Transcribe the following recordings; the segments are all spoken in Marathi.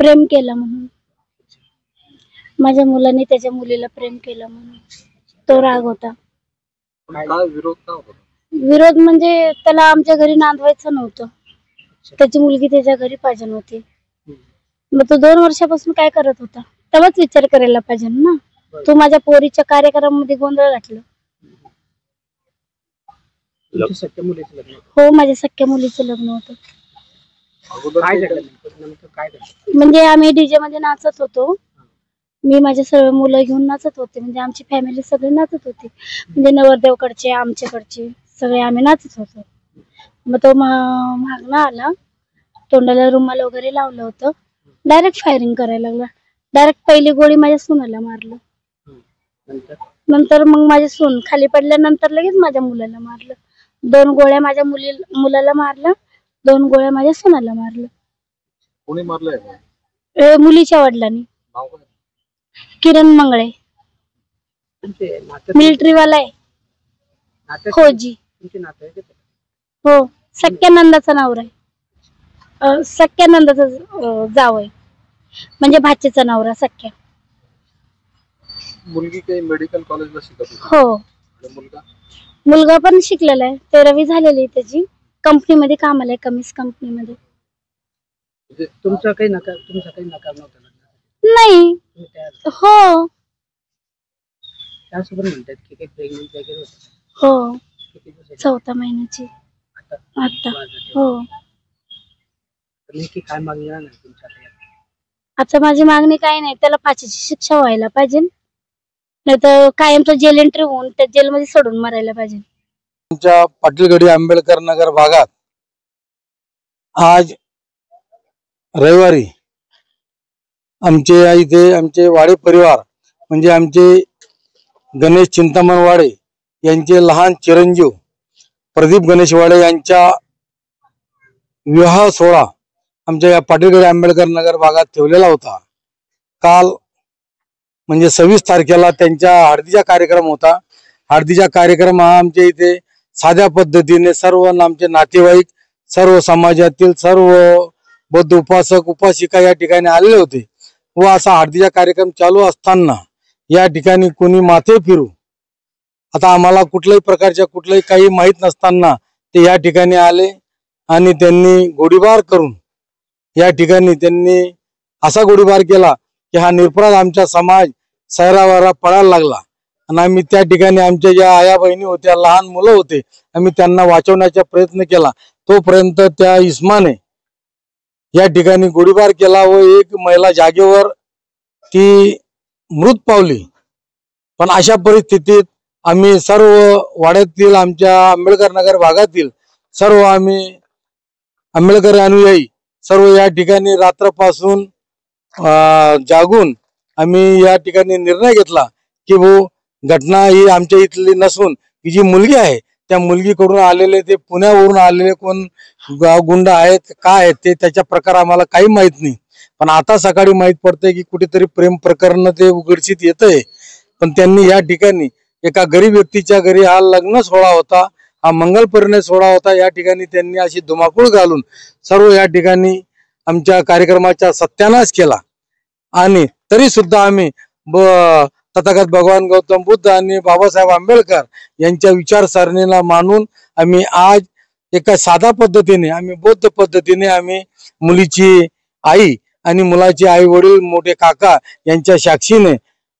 प्रेम केलं म्हणून, माझ्या मुलाने त्याच्या मुलीला प्रेम केलं म्हणून तो राग होता. विरोध म्हणजे त्याला आमच्या घरी नांदवायचं नव्हतं. त्याची मुलगी त्याच्या घरी पाहिजे नव्हती. मग तो 2 वर्षापासून काय करत होता तेव्हाच विचार करायला पाहिजे ना. तो माझ्या पोरीच्या कार्यक्रमामध्ये गोंधळ घातला. हो, माझ्या सख्या मुलीचं लग्न होतं. म्हणजे आम्ही डीजे मध्ये नाचत होतो. मी माझ्या सर्व मुलं घेऊन नाचत होते. म्हणजे आमची फॅमिली सगळी नाचत होती. म्हणजे नवरदेवकडचे आमच्याकडचे सगळे आम्ही नाचत होतो. मग तो मागणं आला, तोंडाला रुमाल वगैरे लावलं होतं. डायरेक्ट फायरिंग करायला लागला. डायरेक्ट पहिली गोळी माझ्या सुनाला मारलं. नंतर मग माझी सून खाली पडल्यानंतर लगेच माझ्या मुलाला मारलं. 2 गोळ्या माझ्या मुलाला मारलं, 2 गोळ्या माझ्या सुनाला मारलं. कोणी मारलंय? मुलीच्या वडिलांनी. किरण मंगळे, मिलिटरीवाला आहे. फौजी. हो, सख्यानंदाचा नवरा आहे. सख्यानंदाचा जाव आहे, म्हणजे भाचीचा नवरा सख्या. मुलगी काही मेडिकल कॉलेजला शिकत होती? हो. मुलगा पण शिकलेला आहे. 13वी झालेली आहे त्याची. कंपनीमध्ये कामाला आहे, कमीज कंपनीमध्ये. तुमचा काही नकार नव्हता? नाही. हो. त्यासोबत म्हणतात की काही प्रेग्नंट वगैरे होतं? हो, 4थ्या महिन्याची आता. हो. काय मागणी आहे तुमच्या? आता माझी मागणी काही नाही, त्याला फाशीची शिक्षा व्हायला पाहिजे, नाही तर कायमचं जेल एंट्री होऊन त्या जेलमध्ये सोडून मारायला पाहिजे. आमच्या पाटीलगडी आंबेडकर नगर भागात आज रविवारी आमचे वाडे परिवार म्हणजे आमचे गणेश चिंतामण वाडे यांचे लहान चिरंजीव प्रदीप गणेश वाडे यांच्या विवाह सोहळा आमच्या या पाटीलगडी आंबेडकर नगर भागात ठेवलेला होता. काल म्हणजे 26 तारखेला त्यांच्या हळदीचा कार्यक्रम होता. हळदीचा कार्यक्रम हा आमच्या इथे साध्या पद्धतीने सर्व आमचे नातेवाईक, सर्व समाजातील सर्व बौद्ध उपासक उपासिका या ठिकाणी आलेले होते. व असा हळदीचा कार्यक्रम चालू असताना या ठिकाणी कोणी माथे फिरू, आता आम्हाला कुठल्याही प्रकारच्या कुठलंही काही माहीत नसताना ते या ठिकाणी आले आणि त्यांनी गोळीबार करून या ठिकाणी त्यांनी असा गोळीबार केला की हा निरपराध आमचा समाज सैरावारा पळायला लागला. आणि आम्ही त्या ठिकाणी आमच्या ज्या आया बहिणी होत्या, लहान मुलं होते, आम्ही त्यांना वाचवण्याचा प्रयत्न केला. तोपर्यंत त्या इस्माने या ठिकाणी गोळीबार केला व एक महिला जागेवर ती मृत पावली. पण अशा परिस्थितीत आम्ही सर्व वाड्यातील आमच्या आंबेडकर नगर भागातील सर्व आम्ही आंबेडकर अनुयायी सर्व या ठिकाणी रात्रपासून जागून आम्ही या ठिकाणी निर्णय घेतला की घटना ही आमच्या इथली नसून ही जी मुलगी आहे त्या मुलगीकडून आलेले, ते पुण्यावरून आलेले कोण गुंड आहेत काय आहेत ते त्याच्या प्रकार आम्हाला काही माहित नाही. पण आता सकाळी माहित पडतंय की कुठेतरी प्रेम प्रकरण ते उघडकीस येतंय. पण त्यांनी या ठिकाणी एका गरीब व्यक्तीच्या घरी हा लग्न सोहळा होता, हा मंगल परिणय सोहळा होता. या ठिकाणी त्यांनी अशी धुमाकूळ घालून सर्व या ठिकाणी आमच्या कार्यक्रमाचा सत्यानाश केला. आणि तरी सुद्धा आम्ही तथागत भगवान गौतम बुद्ध आणि बाबासाहेब आंबेडकर यांच्या विचारसरणीला मानून आम्ही आज एका साधा पद्धतीने आम्ही बौद्ध पद्धतीने आम्ही मुलीची आई आणि मुलाचे आई वडील मोठे काका यांच्या साक्षीने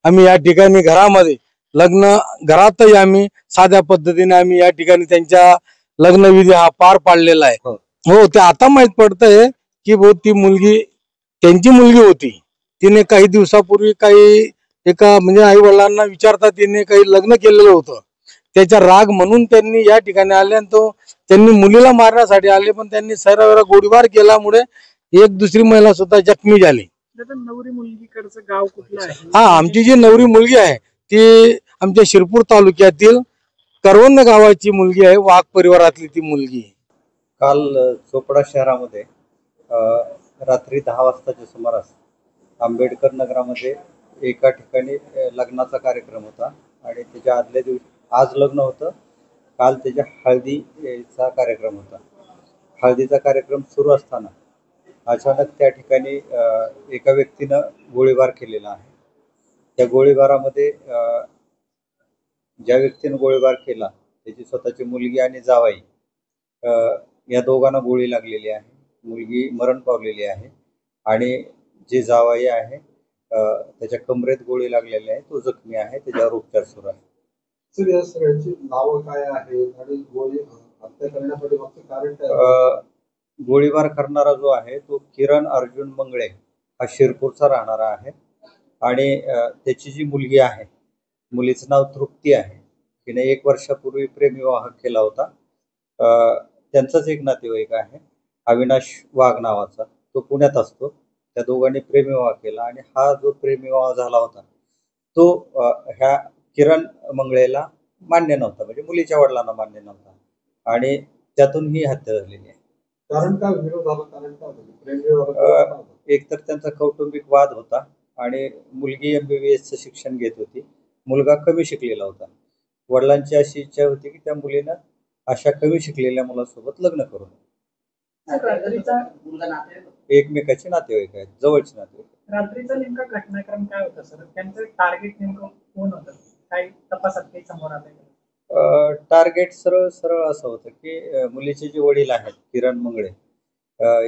आम्ही या ठिकाणी घरामध्ये लग्न घरातही आम्ही साध्या पद्धतीने आम्ही या ठिकाणी त्यांच्या लग्नविधी हा पार पाडलेला आहे. हो, ते आता माहित पडतंय की ती मुलगी त्यांची मुलगी होती. तिने काही दिवसापूर्वी काही एका म्हणजे आई वडिलांना विचारता तिने काही लग्न केलेलं होतं. त्याचा राग म्हणून त्यांनी या ठिकाणी आले आणि त्यांनी मुलीला मारण्यासाठी आले. पण त्यांनी सैरावेरा गोळीबार केल्यामुळे एक दुसरी महिला सुद्धा जखमी झाली. नवरी मुलगीकडचं गाव कुठलं आहे? हा, आमची जी नवरी मुलगी आहे ती आमच्या शिरपूर तालुक्यातील करवंद गावाची मुलगी आहे, वाघ परिवारातली ती मुलगी. काल चोपडा शहरामध्ये रात्री 10 वाजताच्या सुमारास आंबेडकर नगरामध्ये एका ठिकाणी लग्नाचा कार्यक्रम होता आणि त्याच्या आदल्या दिवशी आज लग्न होतं, काल त्याच्या हळदीचा कार्यक्रम होता. हळदीचा कार्यक्रम सुरू असताना अचानक त्या ठिकाणी एका व्यक्तीनं गोळीबार केलेला आहे. त्या गोळीबारामध्ये ज्या व्यक्तीनं गोळीबार केला त्याची स्वतःची मुलगी आणि जावाई या दोघांना गोळी लागलेली आहे. मुलगी मरण पावलेली आहे आणि जे जावाई आहे त्याच्या कमरेत गोळी लागलेली आहे, तो जखमी आहे, त्याच्यावर उपचार सुरू आहे. सर, या सगळ्यांची नावं काय आहेत आणि गोळी हत्या करण्यासाठी मागचं कारण काय? गोळीबार करणारा जो आहे तो किरण अर्जुन मंगळे हा शिरपूरचा राहणारा आहे आणि त्याची जी मुलगी आहे, मुलीचं नाव तृप्ती आहे. तिने 1 वर्षापूर्वी प्रेमविवाह केला होता. त्यांचाच एक नातेवाईक आहे अविनाश वाघ नावाचा, तो पुण्यात असतो. त्या दोघांनी प्रेमविवाह केला आणि हा जो प्रेमविवाह झाला होता तो ह्या किरण मंगळेला मान्य नव्हता, म्हणजे मुलीच्या वडिलांना मान्य नव्हता आणि त्यातून ही हत्या झालेली आहे. कारण काय विरोध झाला? कारण काय झालं? प्रेमविवाह एकतर त्यांचा कौटुंबिक वाद होता आणि मुलगी MBBS शिक्षण घेत होती, मुलगा कमी शिकलेला होता. वडिलांची अशी इच्छा होती की त्या मुलीनं अशा कमी शिकलेल्या मुलासोबत लग्न करू नये. एकमेकाचे नातेवाईक आहेत, जवळचे नातेवाईक. रात्रीचा नेमका घटनाक्रम काय होता सर? त्यांचं टार्गेट नेमकं कोण होतं? काही तपासात काही समोर आलं? टार्गेट सरळ सरळ असं होतं की मुलीचे जे वडील आहेत किरण मंगळे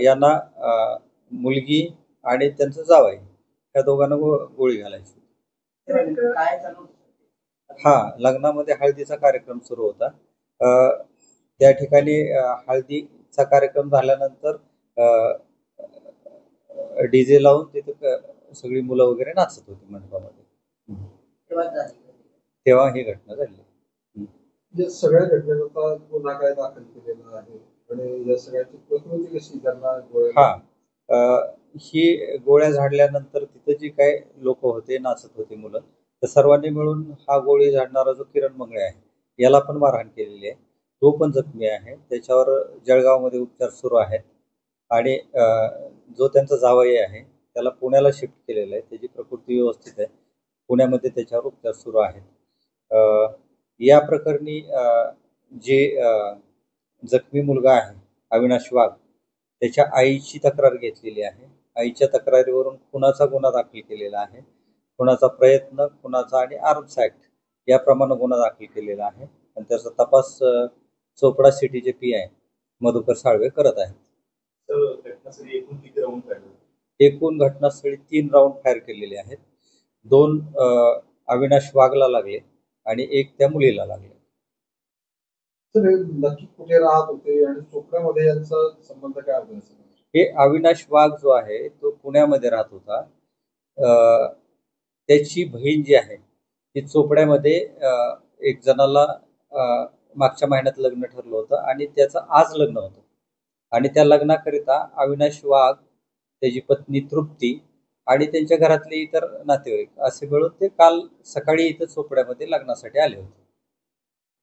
यांना मुलगी आणि त्यांचं जावई या दोघांना गोळी घालायची. हा, लग्नामध्ये हळदीचा कार्यक्रम सुरू होता. त्या ठिकाणी हळदीचा कार्यक्रम झाल्यानंतर डीजे लावून तिथे सगळी मुलं वगैरे नाचत होती मंडपामध्ये. तेव्हा ही घटना झाली. सगळ्या घटनेचा गुन्हा काय दाखल केलेला आहे आणि या सगळ्याची प्रकृती कशी? त्यांना ही गोळ्या झाडल्यानंतर तिथे जी काय लोक होते, नाचत होते मुलं, तर सर्वांनी मिळून हा गोळी झाडणारा जो किरण मंगळे आहे याला पण मारहाण केलेली आहे. तो पण जखमी आहे, त्याच्यावर जळगावमध्ये उपचार सुरू आहेत आणि जो त्यांचा जावई आहे त्याला पुण्याला शिफ्ट केलेलं आहे, त्याची प्रकृती व्यवस्थित आहे, पुण्यामध्ये त्याच्यावर उपचार सुरू आहेत. या प्रकरणी जे जखमी मुलगा आहे अविनाश वाघ, त्याच्या आईची तक्रार घेतलेली आहे. आईच्या तक्रारीवरून खुनाचा गुन्हा दाखल केलेला आहे. खुनाचा प्रयत्न, खुनाचा आणि आर्म्स ऍक्ट याप्रमाणे गुन्हा दाखल केलेला आहे आणि त्याचा तपास चोपडा सिटीचे PI मधुकर साळवे करत आहेत. एकूण घटनास्थळी 3 राऊंड फायर केलेले आहेत. 2 अविनाश वाघला लागले आणि 1 त्या मुलीला लागले. सर, नक्की कुठे राहत होते आणि चोपड्यामध्ये यांचा संबंध काय होता? हे अविनाश वाघ जो आहे तो पुण्यामध्ये राहत होता. त्याची बहीण जी आहे ती चोपड्यामध्ये एक जणाला मागच्या महिन्यात लग्न ठरलं होतं आणि त्याचं आज लग्न होतं आणि त्या लग्नाकरिता अविनाश वाघ, त्याची पत्नी तृप्ती आणि त्यांच्या घरातले इतर नातेवाईक असे मिळून ते काल सकाळी इथं चोपड्यामध्ये लग्नासाठी आले होते.